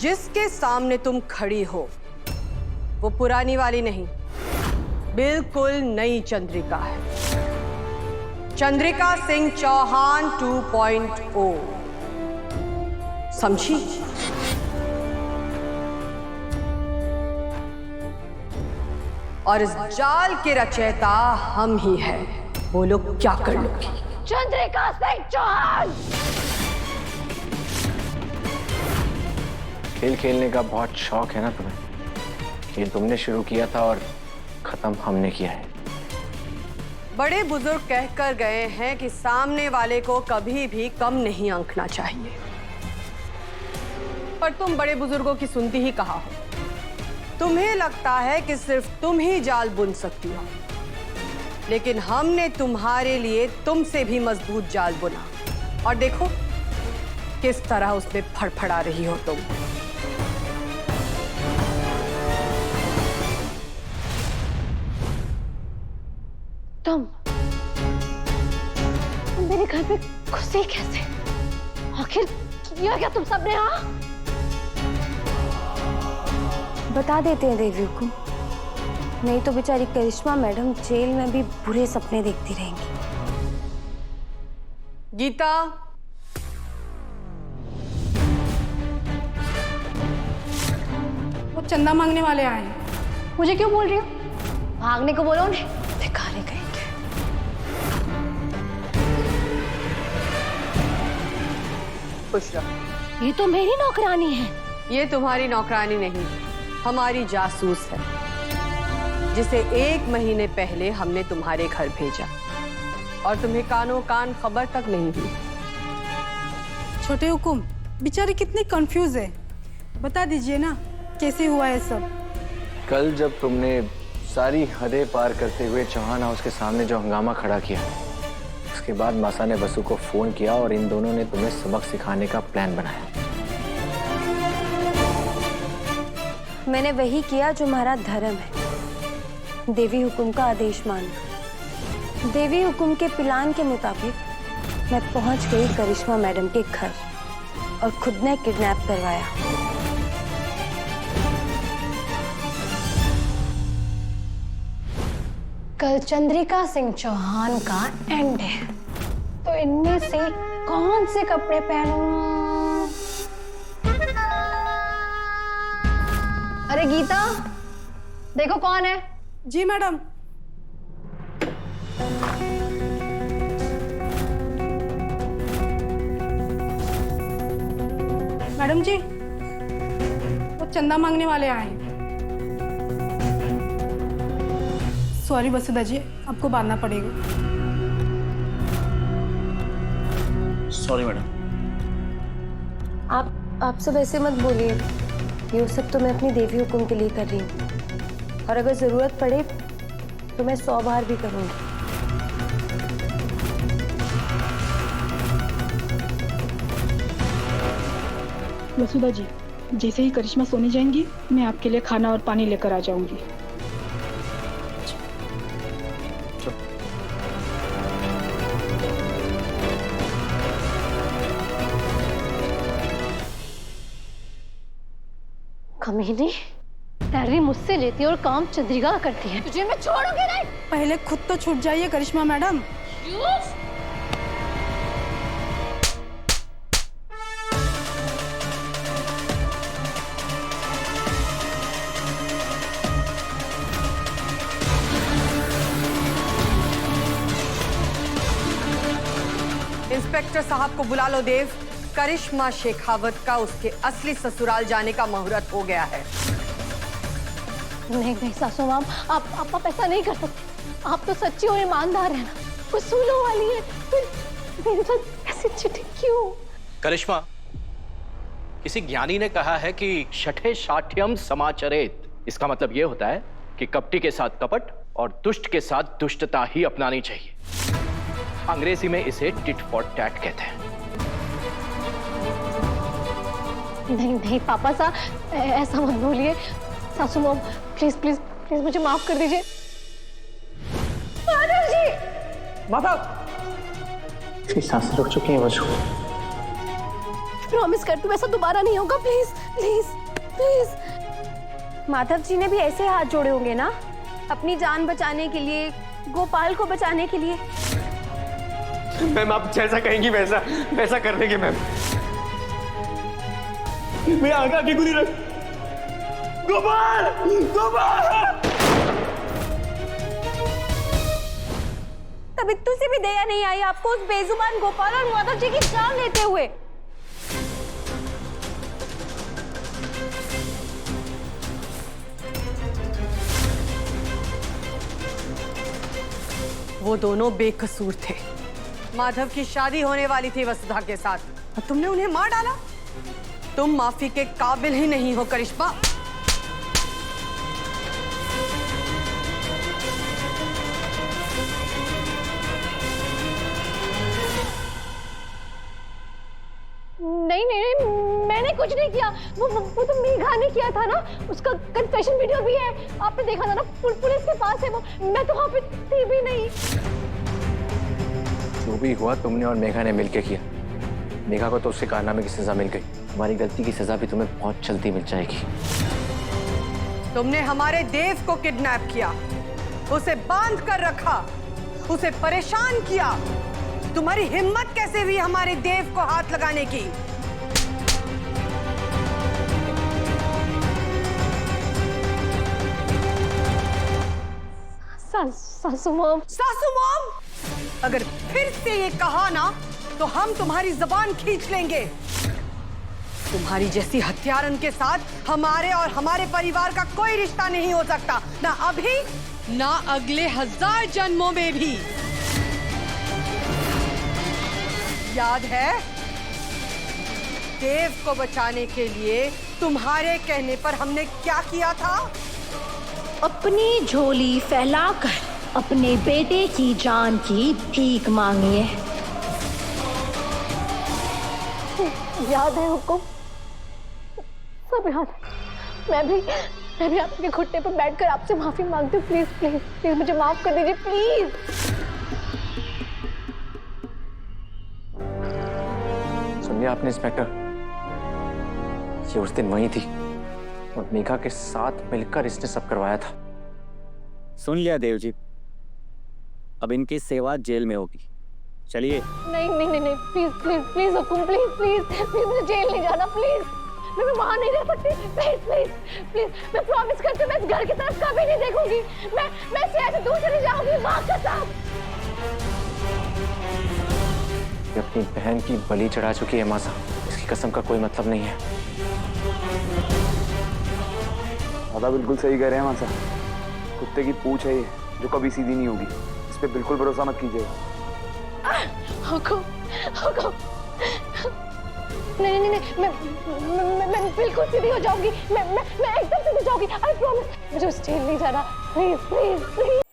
जिसके सामने तुम खड़ी हो वो पुरानी वाली नहीं, बिल्कुल नई चंद्रिका है। चंद्रिका सिंह चौहान 2.0, समझी? और इस जाल के रचयिता हम ही हैं। बोलो क्या कर लोगी? चंद्रिका सिंह चौहान। खेल खेलने का बहुत शौक है ना तुम्हें? खेल तुमने शुरू किया था और खत्म हमने किया है। बड़े बुजुर्ग कहकर गए हैं कि सामने वाले को कभी भी कम नहीं आंकना चाहिए, पर तुम बड़े बुजुर्गों की सुनती ही कहाँ हो? तुम्हें लगता है कि सिर्फ तुम ही जाल बुन सकती हो, लेकिन हमने तुम्हारे लिए तुमसे भी मजबूत जाल बुना, और देखो किस तरह उसमें फड़फड़ा रही हो तुम। तुम मेरे घर पे घुसे कैसे? आखिर किया क्या तुम सबने? हाँ, बता देते हैं देवी हुकुम, नहीं तो बेचारी करिश्मा मैडम जेल में भी बुरे सपने देखती रहेंगी। गीता, वो चंदा मांगने वाले आए हैं। मुझे क्यों बोल रही हो? भागने को बोलो उन्हें, भिखारी कहेंगे। खुश रहो। ये तो मेरी नौकरानी है। ये तुम्हारी नौकरानी नहीं, हमारी जासूस है, जिसे 1 महीने पहले हमने तुम्हारे घर भेजा और तुम्हें कानों कान खबर तक नहीं दी। छोटे हुकुम, बेचारी कितनी कंफ्यूज है, बता दीजिए ना कैसे हुआ है सब। कल जब तुमने सारी हदें पार करते हुए चौहान हाउस के सामने जो हंगामा खड़ा किया, उसके बाद मासा ने बसु को फोन किया और इन दोनों ने तुम्हें सबक सिखाने का प्लान बनाया। मैंने वही किया जो हमारा धर्म है, देवी हुकुम का आदेश मानना। देवी हुकुम के प्लान के मुताबिक मैं पहुंच गई करिश्मा मैडम के घर और खुद ने किडनैप करवाया। कल चंद्रिका सिंह चौहान का एंड है, तो इनमें से कौन से कपड़े पहनूं? अरे गीता, देखो कौन है। जी मैडम। मैडम जी, वो चंदा मांगने वाले आए हैं। सॉरी वसुधा जी, आपको बांधना पड़ेगा। Sorry madam. आप सब ऐसे मत बोलिए, ये सब तो मैं अपनी देवी हुकुम के लिए कर रही हूँ, और अगर जरूरत पड़े तो मैं 100 बार भी करूँगी। वसुधा जी, जैसे ही करिश्मा सोने जाएंगी मैं आपके लिए खाना और पानी लेकर आ जाऊंगी। कमीनी, तैयारी मुझसे लेती है और काम चंद्रिका करती है। तुझे मैं छोड़ूंगी नहीं। पहले खुद तो छूट जाइए करिश्मा मैडम। इंस्पेक्टर साहब को बुला लो देव। करिश्मा शेखावत का उसके असली ससुराल जाने का मुहूर्त हो गया है। नहीं नहीं सासू माम, आप ऐसा नहीं कर सकते। आप तो सच्ची और ईमानदार है ना, उसूलों वाली है, फिर मेरे साथ ऐसी चिट्ठी क्यों? करिश्मा, किसी ज्ञानी ने कहा है कि शठे शाठ्यम समाचरेत। इसका मतलब यह होता है कि कपटी के साथ कपट और दुष्ट के साथ दुष्टता ही अपनानी चाहिए। अंग्रेजी में इसे टिट फॉर टैट कहते हैं। नहीं नहीं पापा साहब, ऐसा मत बोलिए। सासू माम, प्लीज प्लीज प्लीज मुझे माफ कर दीजिए। माधव जी! माता! इसकी सांसें रुक चुकी हैं वसु। प्रॉमिस करती हूँ ऐसा दोबारा नहीं होगा, please please please. Madhav ji ने भी ऐसे हाथ जोड़े होंगे ना, अपनी जान बचाने के लिए, गोपाल को बचाने के लिए। मैम आप जैसा कहेंगी वैसा वैसा कर देंगे मैम। मैं आगे आगे गुजर। गोपाल गोपाल। तब इत्तू से भी दया नहीं आई आपको उस बेजुबान गोपाल और माधव जी की जान लेते हुए। वो दोनों बेकसूर थे। माधव की शादी होने वाली थी वसुधा के साथ और तुमने उन्हें मार डाला। तुम माफी के काबिल ही नहीं हो करिश्मा। नहीं नहीं नहीं, मैंने कुछ नहीं किया। वो तो मेघा ने किया था ना, उसका कन्फेशन वीडियो भी है, आपने देखा था ना, पुलिस के पास है वो। मैं तो वहाँ पे थी भी नहीं। जो भी हुआ तुमने और मेघा ने मिलकर किया। मेघा को तो उसके कारनामे की सजा मिल गई, तुम्हारी गलती की सजा भी तुम्हें बहुत जल्दी मिल जाएगी। तुमने हमारे देव को किडनैप किया, उसे बांध कर रखा, उसे परेशान किया। तुम्हारी हिम्मत कैसे हुई हमारे देव को हाथ लगाने की? सासू मॉम। सासू मॉम, अगर फिर से ये कहा ना तो हम तुम्हारी जबान खींच लेंगे। तुम्हारी जैसी हत्यारन के साथ हमारे और हमारे परिवार का कोई रिश्ता नहीं हो सकता, ना अभी ना अगले 1000 जन्मों में भी। याद है, देव को बचाने के लिए तुम्हारे कहने पर हमने क्या किया था? अपनी झोली फैलाकर अपने बेटे की जान की भीख मांगिए। याद है हुक्म, सब याद है। मैं भी आपके घुटने पर बैठकर आपसे माफी मांगती हूँ। प्लीज प्लीज प्लीज मुझे माफ कर दीजिए, प्लीज। सुनिए आपने इंस्पेक्टर, ये उस दिन वही थी और मेघा के साथ मिलकर इसने सब करवाया था। सुन लिया देव जी, अब इनकी सेवा जेल में होगी। चलिए। नहीं नहीं नहीं नहीं, please please please Hukum, please please please मुझे जेल नहीं जाना, प्लीज। मैं वहां नहीं रह सकती, प्लीज प्लीज प्लीज। मैं प्रॉमिस करती हूँ मैं इस घर की तरफ कभी नहीं देखूंगी। मैं इससे ऐसे दूर चली जाऊंगी। माँ कसम। ये अपनी बहन की बलि चढ़ा चुकी है मासा, इसकी कसम का कोई मतलब नहीं है। दादा बिल्कुल सही कह रहे हैं मासा। कुत्ते की पूंछ है ये, जो कभी सीधी नहीं होगी। इस पे बिल्कुल भरोसा मत कीजिए। हुकुम हुकुम। नहीं नहीं नहीं, मैं बिल्कुल सीधी हो जाऊंगी। मैं एकदम सीधी हो जाऊंगी। I promise. मुझे उस जेल नहीं जाना, प्लीज प्लीज प्लीज।